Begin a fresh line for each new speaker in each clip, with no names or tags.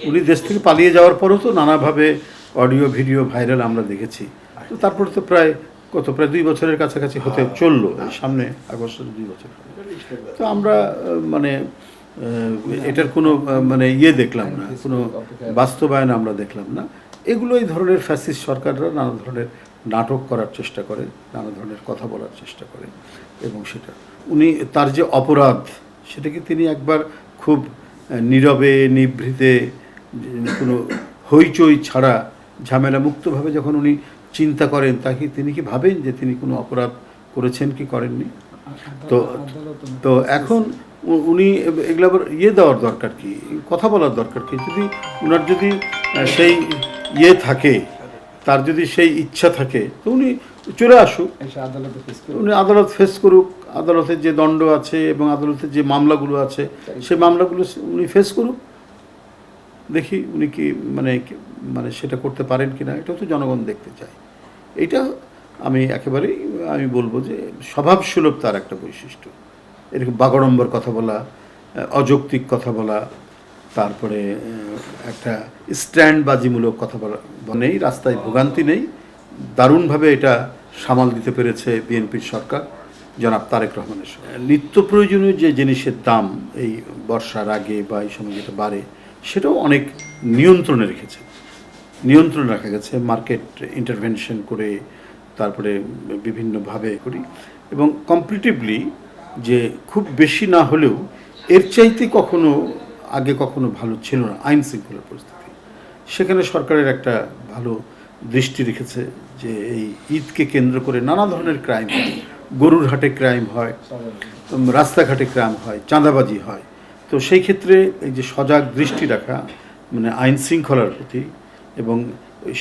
উনি দেশ থেকে পালিয়ে যাওয়ার পরও তো নানাভাবে অডিও ভিডিও ভাইরাল আমরা দেখেছি। তো তারপরে তো প্রায় 2 বছরের কাছাকাছি হতে চললো, এই সামনে আগস্টের 2 বছর। তো আমরা মানে এটার কোনো মানে দেখলাম না, কোনো বাস্তবায়ন আমরা দেখলাম না। এগুলো এই ধরনের ফ্যাসিস্ট সরকাররা নানা ধরনের নাটক করার চেষ্টা করে, নানা ধরনের কথা বলার চেষ্টা করে। এবং সেটা উনি তার যে অপরাধ সেটাকে তিনি একবার খুব নীরবে নিভৃতে কোনো হইচই ছাড়া ঝামেলা মুক্তভাবে যখন উনি চিন্তা করেন, তাকে তিনি কি ভাবেন যে তিনি কোনো অপরাধ করেছেন কি করেননি? তো তো এখন উনি এগুলো আবার দেওয়ার দরকার কি, কথা বলার দরকার কি? যদি ওনার যদি সেই থাকে, তার যদি সেই ইচ্ছা থাকে, তো উনি চলে আসুক, উনি আদালত ফেস করুক। আদালতের যে দণ্ড আছে এবং আদালতের যে মামলাগুলো আছে সেই মামলাগুলো উনি ফেস করুক। দেখি উনি কি মানে সেটা করতে পারেন কি না, এটাও তো জনগণ দেখতে চায়। এইটা আমি বলবো যে স্বভাবসুলভ তার একটা বৈশিষ্ট্য। এরকম বাগাড়ম্বর কথা বলা, অযৌক্তিক কথা বলা, তারপরে একটা স্ট্যান্ডবাজিমূলক কথা বলা নেই, রাস্তায় ভোগান্তি নেই। দারুণভাবে এটা সামাল দিতে পেরেছে বিএনপির সরকার জনাব তারেক রহমানের সঙ্গে। নিত্য প্রয়োজনীয় যে জিনিসের দাম এই বর্ষার আগে বা এই সময় যেটা বাড়ে, সেটাও অনেক নিয়ন্ত্রণে রাখা গেছে। মার্কেট ইন্টারভেনশন করে তারপরে বিভিন্নভাবে করি, এবং কম্পারেটিভলি যে খুব বেশি না হলেও এর চাইতে আগে কখনো ভালো ছিল না আইন শৃঙ্খলার পরিস্থিতি। সেখানে সরকারের একটা ভালো দৃষ্টি রেখেছে যে এই ঈদকে কেন্দ্র করে নানা ধরনের ক্রাইম হয়, গরুর হাটে ক্রাইম হয়, রাস্তাঘাটে ক্রাইম হয়, চাঁদাবাজি হয়। তো সেই ক্ষেত্রে এই যে সজাগ দৃষ্টি রাখা, মানে আইন শৃঙ্খলার প্রতি, এবং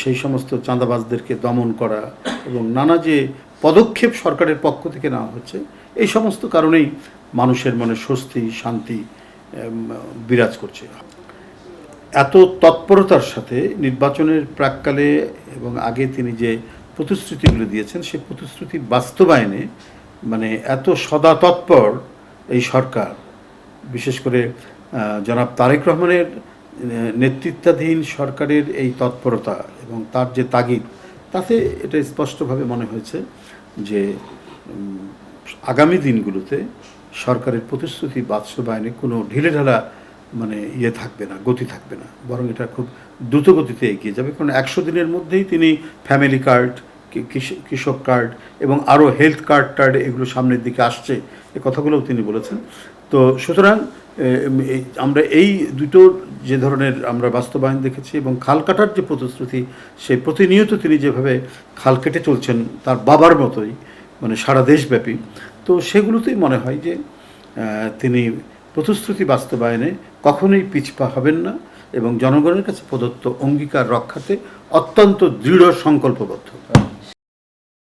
সেই সমস্ত চাঁদাবাজদেরকে দমন করা, এবং নানা যে পদক্ষেপ সরকারের পক্ষ থেকে নেওয়া হচ্ছে, এই সমস্ত কারণেই মানুষের মনে স্বস্তি শান্তি বিরাজ করছে। এত তৎপরতার সাথে নির্বাচনের প্রাককালে এবং আগে তিনি যে প্রতিশ্রুতিগুলো দিয়েছেন, সেই প্রতিশ্রুতির বাস্তবায়নে মানে এত সদা তৎপর এই সরকার, বিশেষ করে জনাব তারেক রহমানের নেতৃত্বাধীন সরকারের এই তৎপরতা এবং তার যে তাগিদ, তাতে এটা স্পষ্টভাবে মনে হয়েছে যে আগামী দিনগুলোতে সরকারের প্রতিশ্রুতি বাস্তবায়নে কোনো ঢিলেঢালা থাকবে না, গতি থাকবে না, বরং এটা খুব দ্রুত গতিতে এগিয়ে যাবে। কারণ 100 দিনের মধ্যেই তিনি ফ্যামিলি কার্ড, কৃষক কার্ড এবং আরও হেলথ কার্ড এগুলো সামনের দিকে আসছে, এ কথাগুলোও তিনি বলেছেন। তো সুতরাং আমরা এই দুটোর যে ধরনের আমরা বাস্তবায়ন দেখেছি, এবং খাল কাটার যে প্রতিশ্রুতি, সেই প্রতিনিয়ত তিনি যেভাবে খাল কেটে চলছেন তার বাবার মতোই, সারা দেশব্যাপী, তো সেগুলোতেই মনে হয় যে তিনি প্রতিশ্রুতি বাস্তবায়নে কখনোই পিছপা হবেন না, এবং জনগণের কাছে প্রদত্ত অঙ্গীকার রক্ষাতে অত্যন্ত দৃঢ় সংকল্পবদ্ধ।